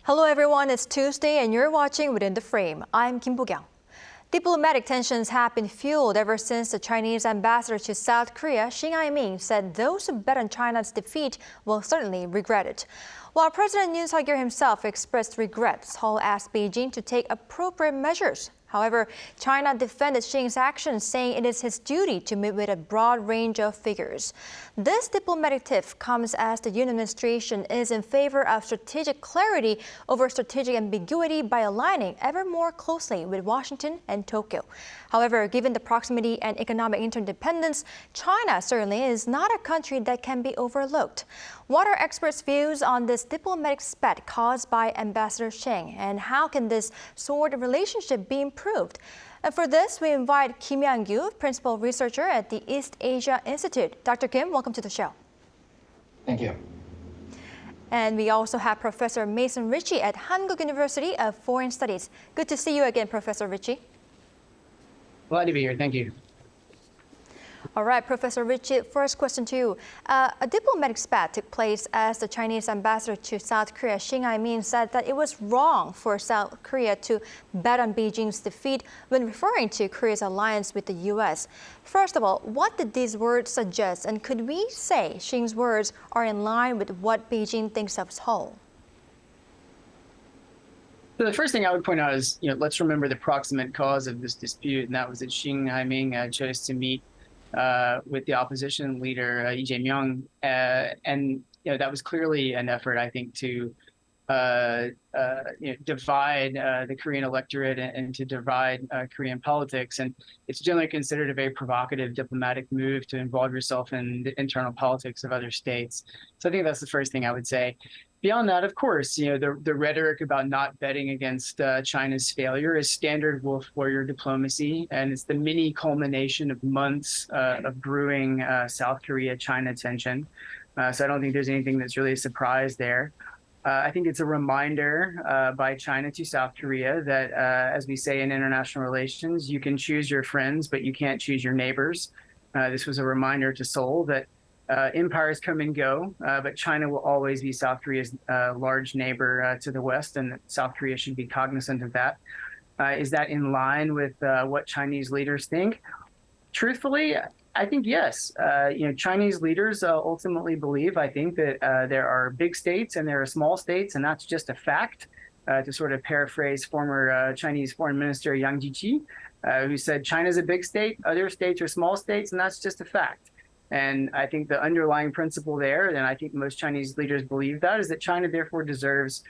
Hello everyone, it's Tuesday and you're watching Within the Frame. I'm Kim Bo-kyung. Diplomatic tensions have been fueled ever since the Chinese ambassador to South Korea, Xing Haiming, said those who bet on China's defeat will certainly regret it. While President Yoon Suk Yeol himself expressed regret, Seoul asked Beijing to take appropriate measures. However, China defended Xing's actions, saying it is his duty to meet with a broad range of figures. This diplomatic tiff comes as the Yoon administration is in favor of strategic clarity over strategic ambiguity by aligning ever more closely with Washington and Tokyo. However, given the proximity and economic interdependence, China certainly is not a country that can be overlooked. What are experts' views on this diplomatic spat caused by Ambassador Xing, and how can this sort of relationship be improved? And for this, we invite Kim Yang-gyu, principal researcher at the East Asia Institute. Dr. Kim, welcome to the show. Thank you. And we also have Professor Mason Ritchie at Hankuk University of Foreign Studies. Good to see you again, Professor Ritchie. Glad to be here. Thank you. All right, Professor Ritchie, first question to you. A diplomatic spat took place as the Chinese ambassador to South Korea, Xing Haiming, said that it was wrong for South Korea to bet on Beijing's defeat when referring to Korea's alliance with the U.S. First of all, what did these words suggest, and could we say Xing's words are in line with what Beijing thinks of Seoul? So the first thing I would point out is, let's remember the proximate cause of this dispute, and that was that Xing Haiming chose to meet with the opposition leader, Lee Jae-myung, and that was clearly an effort, I think, to divide the Korean electorate and to divide Korean politics. And it's generally considered a very provocative diplomatic move to involve yourself in the internal politics of other states. So I think that's the first thing I would say. Beyond that, of course, the rhetoric about not betting against China's failure is standard wolf warrior diplomacy, and it's the mini culmination of months of brewing South Korea-China tension. So I don't think there's anything that's really a surprise there. I think it's a reminder by China to South Korea that, as we say in international relations, you can choose your friends, but you can't choose your neighbors. This was a reminder to Seoul that empires come and go, but China will always be South Korea's large neighbor to the West, and South Korea should be cognizant of that. Is that in line with what Chinese leaders think? Truthfully, I think yes. Chinese leaders ultimately believe, I think, that there are big states and there are small states, and that's just a fact. To sort of paraphrase former Chinese Foreign Minister Yang Jiechi, who said China's a big state, other states are small states, and that's just a fact. And I think the underlying principle there, and I think most Chinese leaders believe that, is that China therefore deserves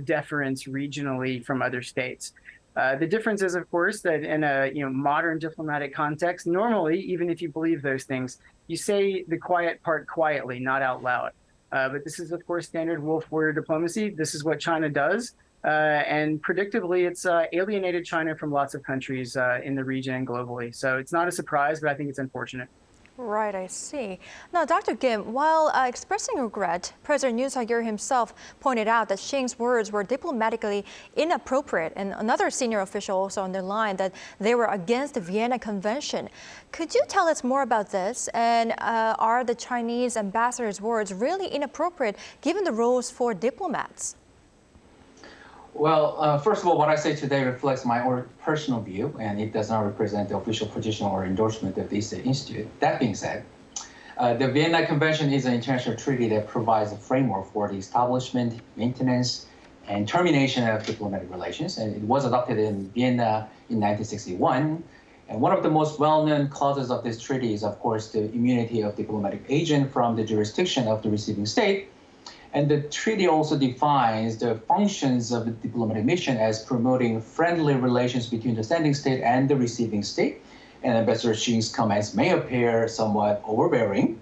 deference regionally from other states. The difference is, of course, that in a modern diplomatic context, normally, even if you believe those things, you say the quiet part quietly, not out loud. But this is, of course, standard wolf warrior diplomacy. This is what China does. And predictably, it's alienated China from lots of countries in the region and globally. So it's not a surprise, but I think it's unfortunate. Right, I see. Now, Dr. Kim, while expressing regret, President Yoon Suk Yeol himself pointed out that Xing's words were diplomatically inappropriate, and another senior official also underlined that they were against the Vienna Convention. Could you tell us more about this? And are the Chinese ambassador's words really inappropriate given the rules for diplomats? Well, first of all, what I say today reflects my own personal view, and it does not represent the official position or endorsement of the East Asia Institute. That being said, the Vienna Convention is an international treaty that provides a framework for the establishment, maintenance, and termination of diplomatic relations, and it was adopted in Vienna in 1961. And one of the most well-known clauses of this treaty is, of course, the immunity of diplomatic agent from the jurisdiction of the receiving state. And the treaty also defines the functions of the diplomatic mission as promoting friendly relations between the sending state and the receiving state. And Ambassador Xing's comments may appear somewhat overbearing,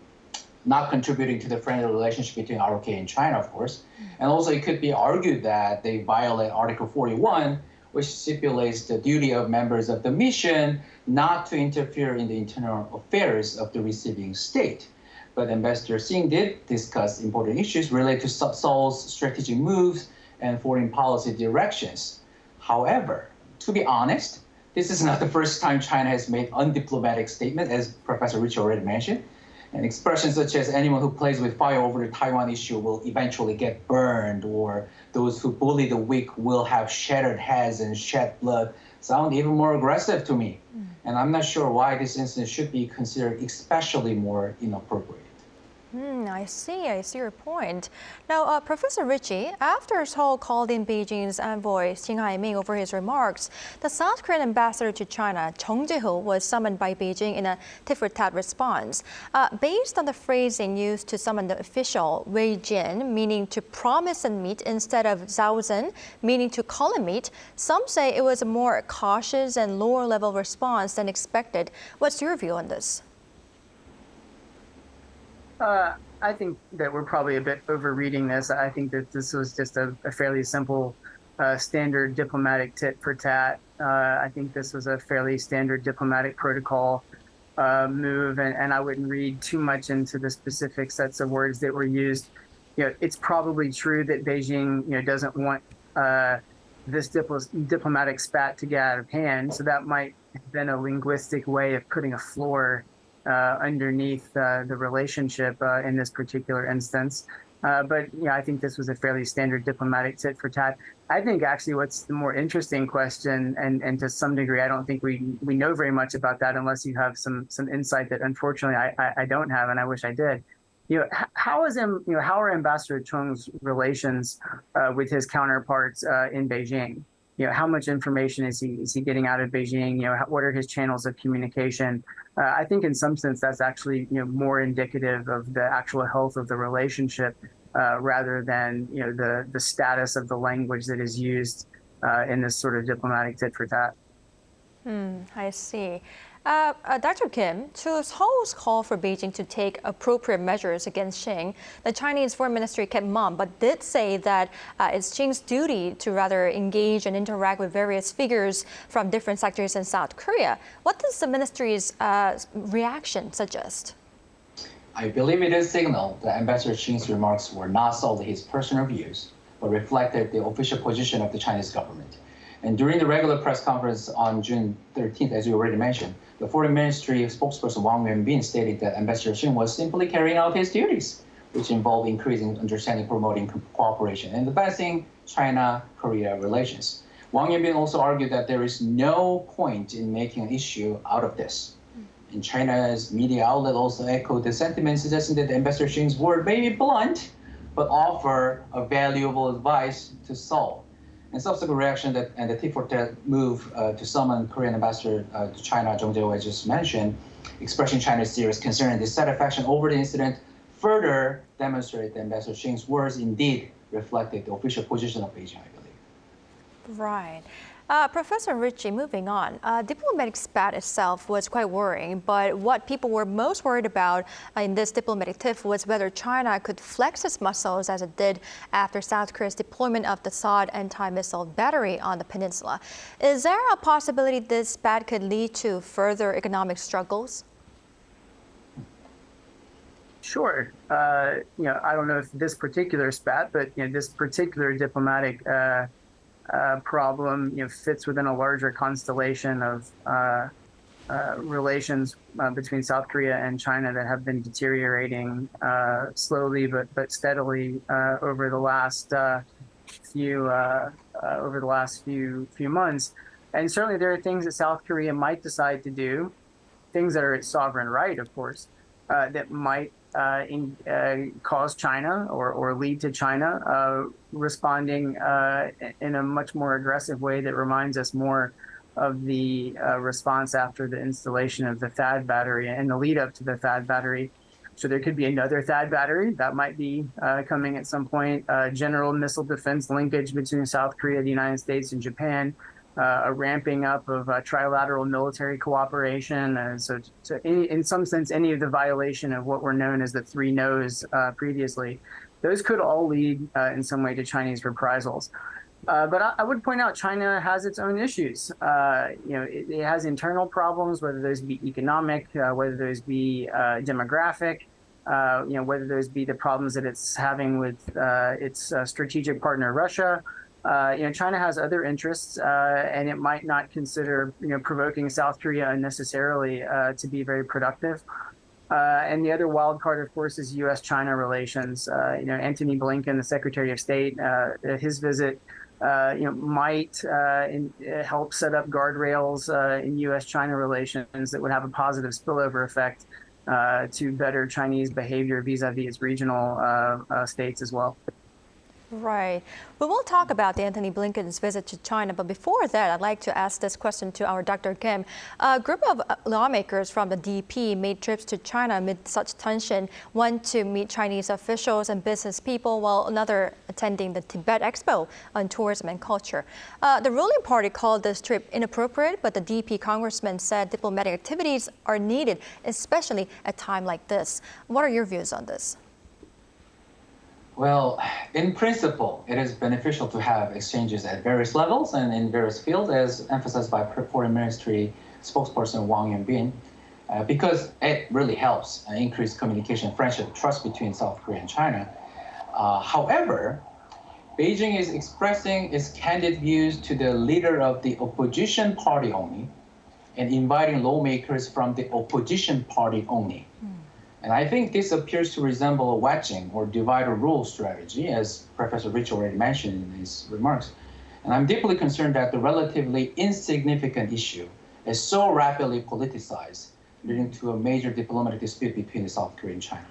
not contributing to the friendly relationship between ROK and China, of course. And also it could be argued that they violate Article 41, which stipulates the duty of members of the mission not to interfere in the internal affairs of the receiving state. But Ambassador Xing did discuss important issues related to Seoul's strategic moves and foreign policy directions. However, to be honest, this is not the first time China has made undiplomatic statements, as Professor Rich already mentioned. And expressions such as anyone who plays with fire over the Taiwan issue will eventually get burned, or those who bully the weak will have shattered heads and shed blood sound even more aggressive to me. And I'm not sure why this incident should be considered especially more inappropriate. I see your point. Now, Professor Ritchie, after Seoul called in Beijing's envoy Xing Haiming over his remarks, the South Korean ambassador to China, Chung Jae-ho, was summoned by Beijing in a tit-for-tat response. Based on the phrasing used to summon the official, Wei Jin, meaning to promise and meet, instead of Zhao Zhen, meaning to call and meet, some say it was a more cautious and lower-level response than expected. What's your view on this? I think that we're probably a bit overreading this. I think that this was just a fairly simple, standard diplomatic tit for tat. I think this was a fairly standard diplomatic protocol move, and I wouldn't read too much into the specific sets of words that were used. It's probably true that Beijing, doesn't want this diplomatic spat to get out of hand. So that might have been a linguistic way of putting a floor underneath the relationship in this particular instance. But I think this was a fairly standard diplomatic tit for tat. I think actually what's the more interesting question, and to some degree, I don't think we know very much about that unless you have some insight that unfortunately I don't have, and I wish I did. How are Ambassador Chung's relations with his counterparts in Beijing? How much information is he getting out of Beijing? What are his channels of communication? I think in some sense that's actually more indicative of the actual health of the relationship rather than the status of the language that is used in this sort of diplomatic tit for tat. I see. Dr. Kim, to Seoul's call for Beijing to take appropriate measures against Xing, the Chinese Foreign Ministry kept mum, but did say that it's Xing's duty to rather engage and interact with various figures from different sectors in South Korea. What does the ministry's reaction suggest? I believe it is a signal that Ambassador Xing's remarks were not solely his personal views, but reflected the official position of the Chinese government. And during the regular press conference on June 13th, as you already mentioned, the Foreign Ministry spokesperson Wang Wenbin stated that Ambassador Xing was simply carrying out his duties, which involve increasing understanding, promoting cooperation, and advancing China-Korea relations. Wang Wenbin also argued that there is no point in making an issue out of this. And China's media outlet also echoed the sentiment, suggesting that Ambassador Xing's word may be blunt, but offer a valuable advice to Seoul. And subsequent reaction and the tit-for-tat move to summon Korean ambassador to China, Chung Jae-ho, I just mentioned, expressing China's serious concern and dissatisfaction over the incident, further demonstrate that Ambassador Xing's words indeed reflected the official position of Beijing, I believe. Right. Professor Ritchie, moving on. Diplomatic spat itself was quite worrying, but what people were most worried about in this diplomatic tiff was whether China could flex its muscles as it did after South Korea's deployment of the THAAD anti-missile battery on the peninsula. Is there a possibility this spat could lead to further economic struggles? Sure. I don't know if this particular spat, but this particular diplomatic problem fits within a larger constellation of relations between South Korea and China that have been deteriorating slowly but steadily over the last few months. And certainly there are things that South Korea might decide to do, things that are its sovereign right, of course, that might cause China or lead to China responding in a much more aggressive way that reminds us more of the response after the installation of the THAAD battery and the lead up to the THAAD battery. So there could be another THAAD battery that might be coming at some point, general missile defense linkage between South Korea, the United States, and Japan, a ramping up of trilateral military cooperation. So in some sense, any of the violation of what were known as the three no's previously, those could all lead in some way to Chinese reprisals. But I would point out China has its own issues. It has internal problems, whether those be economic, whether those be demographic, whether those be the problems that it's having with its strategic partner, Russia. China has other interests, and it might not consider, provoking South Korea unnecessarily to be very productive. And the other wild card, of course, is U.S.-China relations. Antony Blinken, the Secretary of State, his visit, might help set up guardrails in U.S.-China relations that would have a positive spillover effect to better Chinese behavior vis-a-vis its regional states as well. Right. We will talk about Antony Blinken's visit to China, but before that, I'd like to ask this question to our Dr. Kim. A group of lawmakers from the DP made trips to China amid such tension, one to meet Chinese officials and business people, while another attending the Tibet Expo on tourism and culture. The ruling party called this trip inappropriate, but the DP congressman said diplomatic activities are needed, especially at a time like this. What are your views on this? Well, in principle, it is beneficial to have exchanges at various levels and in various fields, as emphasized by Foreign Ministry spokesperson Wang Yanbin, because it really helps increase communication, friendship, trust between South Korea and China. However, Beijing is expressing its candid views to the leader of the opposition party only and inviting lawmakers from the opposition party only. And I think this appears to resemble a wedging or divide or rule strategy, as Professor Rich already mentioned in his remarks. And I'm deeply concerned that the relatively insignificant issue is so rapidly politicized, leading to a major diplomatic dispute between South Korea and China.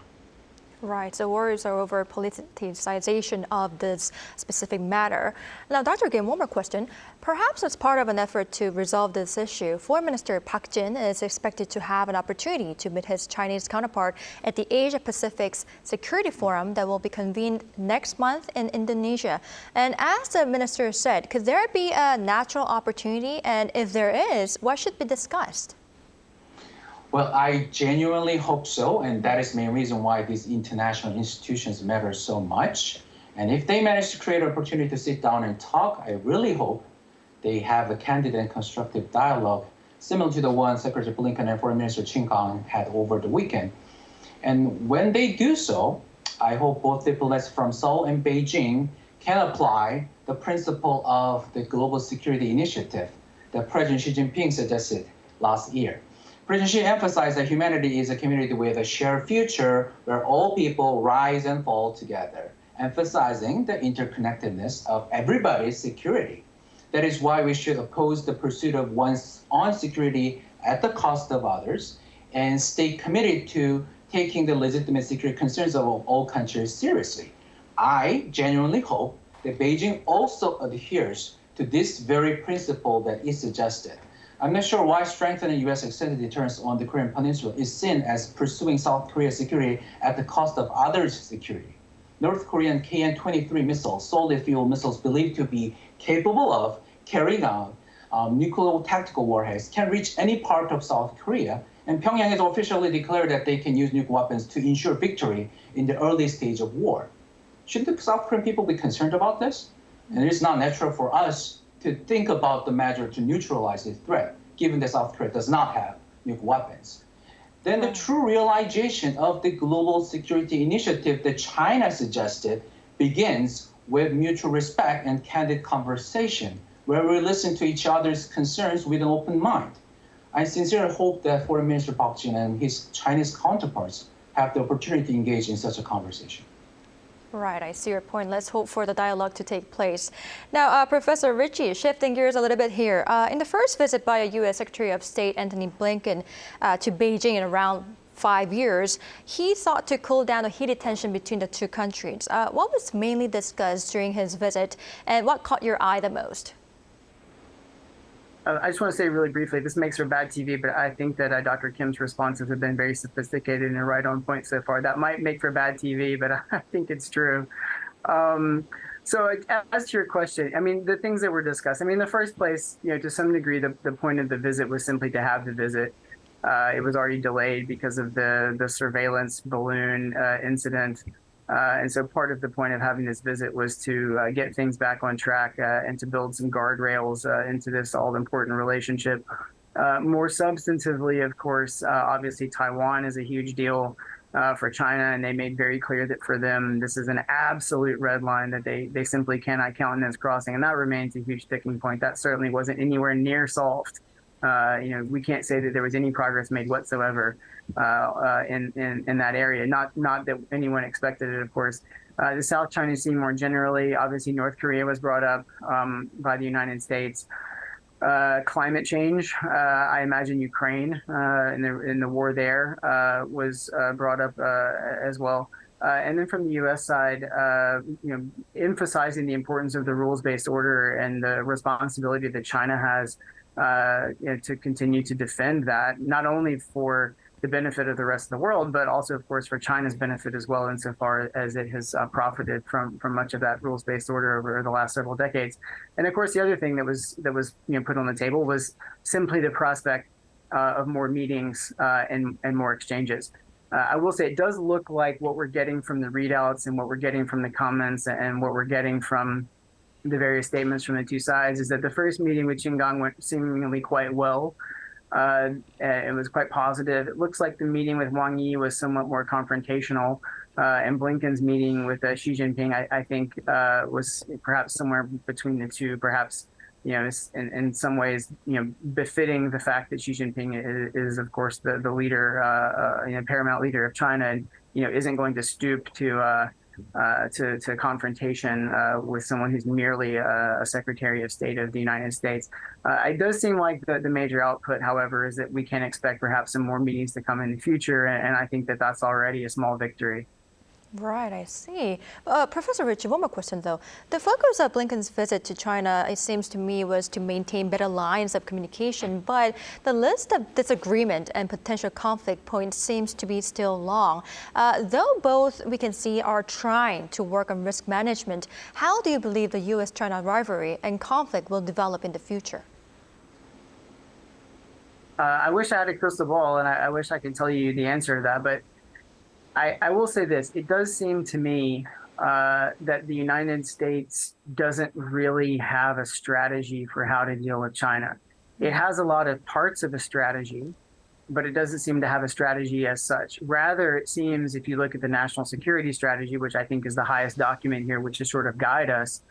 Right, so worries are over politicization of this specific matter. Now, Dr. Kim, one more question. Perhaps as part of an effort to resolve this issue, Foreign Minister Park Jin is expected to have an opportunity to meet his Chinese counterpart at the Asia-Pacific's Security Forum that will be convened next month in Indonesia. And as the minister said, could there be a natural opportunity? And if there is, what should be discussed? Well, I genuinely hope so, and that is the main reason why these international institutions matter so much. And if they manage to create an opportunity to sit down and talk, I really hope they have a candid and constructive dialogue similar to the one Secretary Blinken and Foreign Minister Xing had over the weekend. And when they do so, I hope both diplomats from Seoul and Beijing can apply the principle of the Global Security Initiative that President Xi Jinping suggested last year. President Xi emphasized that humanity is a community with a shared future where all people rise and fall together, emphasizing the interconnectedness of everybody's security. That is why we should oppose the pursuit of one's own security at the cost of others and stay committed to taking the legitimate security concerns of all countries seriously. I genuinely hope that Beijing also adheres to this very principle that is suggested. I'm not sure why strengthening U.S. extended deterrence on the Korean Peninsula is seen as pursuing South Korea's security at the cost of others' security. North Korean KN-23 missiles, solid fuel missiles believed to be capable of carrying out nuclear tactical warheads, can reach any part of South Korea, and Pyongyang has officially declared that they can use nuclear weapons to ensure victory in the early stage of war. Should the South Korean people be concerned about this? And it is not natural for us to think about the measure to neutralize this threat, given that South Korea does not have nuclear weapons. Then the true realization of the global security initiative that China suggested begins with mutual respect and candid conversation, where we listen to each other's concerns with an open mind. I sincerely hope that Foreign Minister Park Jin and his Chinese counterparts have the opportunity to engage in such a conversation. Right, I see your point. Let's hope for the dialogue to take place. Now, Professor Ritchie, shifting gears a little bit here. In the first visit by a U.S. Secretary of State Antony Blinken to Beijing in around 5 years, he sought to cool down the heated tension between the two countries. What was mainly discussed during his visit, and what caught your eye the most? I just want to say really briefly, this makes for bad TV, but I think that Dr. Kim's responses have been very sophisticated and right on point so far. That might make for bad TV, but I think it's true. So as to your question, I mean, the things that were discussed, I mean, in the first place, to some degree, the point of the visit was simply to have the visit. It was already delayed because of the surveillance balloon incident. And so part of the point of having this visit was to get things back on track and to build some guardrails into this all-important relationship. More substantively, of course, obviously Taiwan is a huge deal for China, and they made very clear that for them, this is an absolute red line that they simply cannot countenance crossing, and that remains a huge sticking point. That certainly wasn't anywhere near solved We can't say that there was any progress made whatsoever in that area. Not that anyone expected it, of course. The South China Sea more generally, obviously North Korea was brought up by the United States. Climate change, I imagine Ukraine in the war there was brought up as well. And then from the U.S. side, emphasizing the importance of the rules-based order and the responsibility that China has to continue to defend that, not only for the benefit of the rest of the world, but also, of course, for China's benefit as well, insofar as it has profited from much of that rules-based order over the last several decades. And of course, the other thing that was put on the table was simply the prospect of more meetings and more exchanges. I will say it does look like what we're getting from the readouts and what we're getting from the comments and what we're getting from the various statements from the two sides is that the first meeting with Xingang went seemingly quite well. It was quite positive. It looks like the meeting with Wang Yi was somewhat more confrontational, and Blinken's meeting with Xi Jinping, I think, was perhaps somewhere between the two, perhaps, in some ways, befitting the fact that Xi Jinping is of course, the leader, paramount leader of China, and, isn't going to stoop to confrontation with someone who's merely a Secretary of State of the United States. It does seem like the major output, however, is that we can expect perhaps some more meetings to come in the future, and I think that that's already a small victory. Right, I see. Professor Ritchie, one more question though. The focus of Blinken's visit to China, it seems to me, was to maintain better lines of communication, but the list of disagreement and potential conflict points seems to be still long. Though both, we can see, are trying to work on risk management, how do you believe the U.S.-China rivalry and conflict will develop in the future? I wish I had a crystal ball, and I wish I could tell you the answer to that, but I will say this. It does seem to me that the United States doesn't really have a strategy for how to deal with China. It has a lot of parts of a strategy, but it doesn't seem to have a strategy as such. Rather, it seems, if you look at the national security strategy, which I think is the highest document here, which is sort of guide us,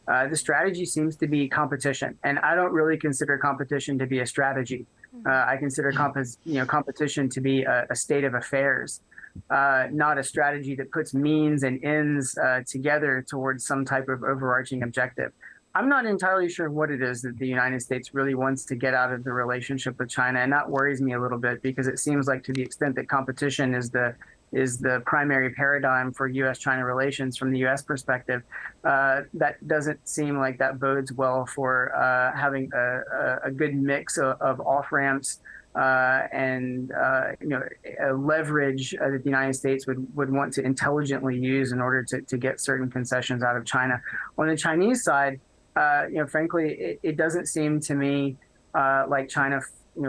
the strategy seems to be competition. And I don't really consider competition to be a strategy. I consider competition to be a state of affairs. Not a strategy that puts means and ends together towards some type of overarching objective. I'm not entirely sure what it is that the United States really wants to get out of the relationship with China, and that worries me a little bit because it seems like, to the extent that competition is the primary paradigm for U.S.-China relations from the U.S. perspective, that doesn't seem like that bodes well for having a good mix of off-ramps and a leverage that the United States would want to intelligently use in order to get certain concessions out of China. On the Chinese side, frankly, it doesn't seem to me like China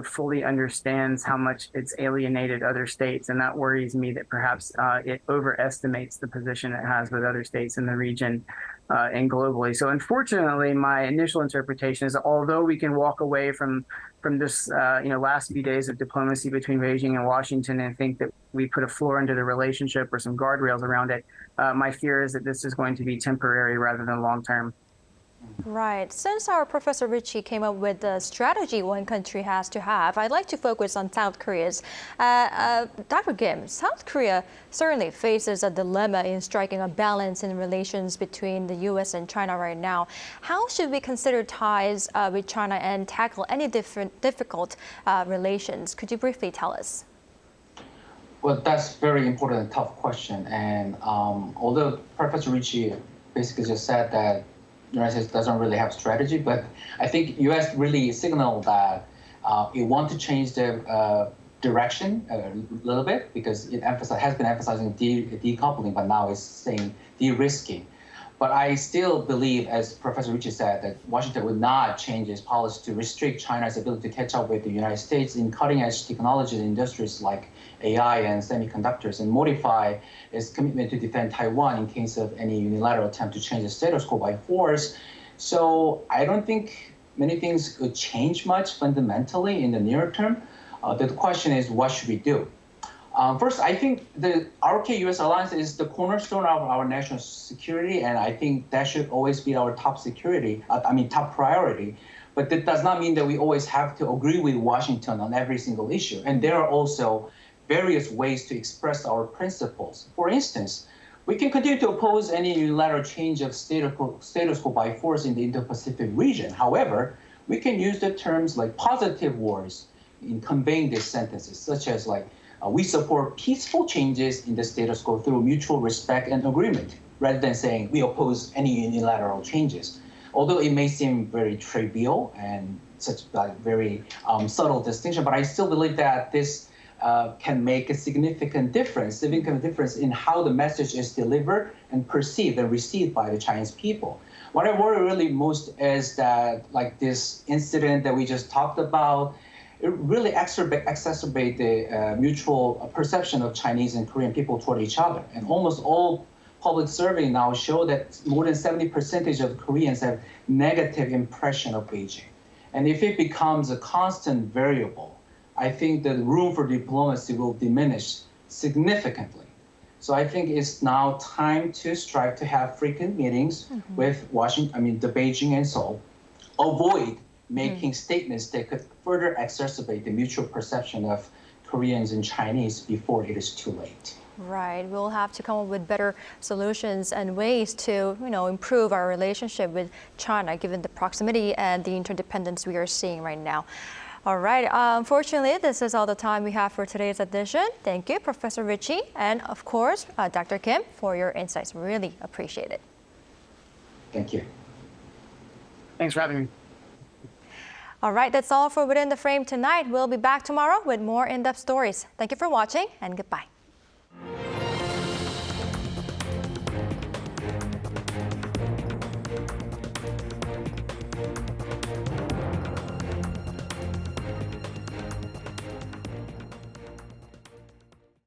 fully understands how much it's alienated other states, and that worries me that perhaps it overestimates the position it has with other states in the region and globally. So unfortunately, my initial interpretation is that although we can walk away from this last few days of diplomacy between Beijing and Washington and think that we put a floor into the relationship or some guardrails around it, my fear is that this is going to be temporary rather than long-term. Right. Since our Professor Ritchie came up with the strategy one country has to have, I'd like to focus on South Korea's. Dr. Kim, South Korea certainly faces a dilemma in striking a balance in relations between the U.S. and China right now. How should we consider ties with China and tackle any difficult relations? Could you briefly tell us? Well, that's a very important and tough question. And although Professor Ritchie basically just said that the United States doesn't really have strategy, but I think U.S. really signaled that it wants to change the direction a little bit because it has been emphasizing decoupling, but now it's saying de-risking. But I still believe, as Professor Ritchie said, that Washington would not change its policy to restrict China's ability to catch up with the United States in cutting-edge technologies and industries like AI and semiconductors, and modify its commitment to defend Taiwan in case of any unilateral attempt to change the status quo by force. So I don't think many things could change much fundamentally in the near term. The question is, what should we do? First, I think the ROK-US alliance is the cornerstone of our national security, and I think that should always be our top priority. But that does not mean that we always have to agree with Washington on every single issue. And there are also various ways to express our principles. For instance, we can continue to oppose any unilateral change of status quo by force in the Indo-Pacific region. However, we can use the terms like positive words in conveying these sentences, such as like, we support peaceful changes in the status quo through mutual respect and agreement, rather than saying we oppose any unilateral changes. Although it may seem very trivial and such a very subtle distinction, but I still believe that this can make a significant difference in how the message is delivered and perceived and received by the Chinese people. What I worry really most is that, like this incident that we just talked about, it really exacerbate the mutual perception of Chinese and Korean people toward each other. And almost all public surveys now show that more than 70% of Koreans have negative impression of Beijing. And if it becomes a constant variable, I think the room for diplomacy will diminish significantly. So I think it's now time to strive to have frequent meetings with Washington, the Beijing and Seoul, avoid making statements that could further exacerbate the mutual perception of Koreans and Chinese before it is too late. Right, we'll have to come up with better solutions and ways to, improve our relationship with China, given the proximity and the interdependence we are seeing right now. All right, unfortunately, this is all the time we have for today's edition. Thank you, Professor Ritchie, and of course, Dr. Kim, for your insights. Really appreciate it. Thank you. Thanks for having me. All right, that's all for Within the Frame tonight. We'll be back tomorrow with more in-depth stories. Thank you for watching, and goodbye.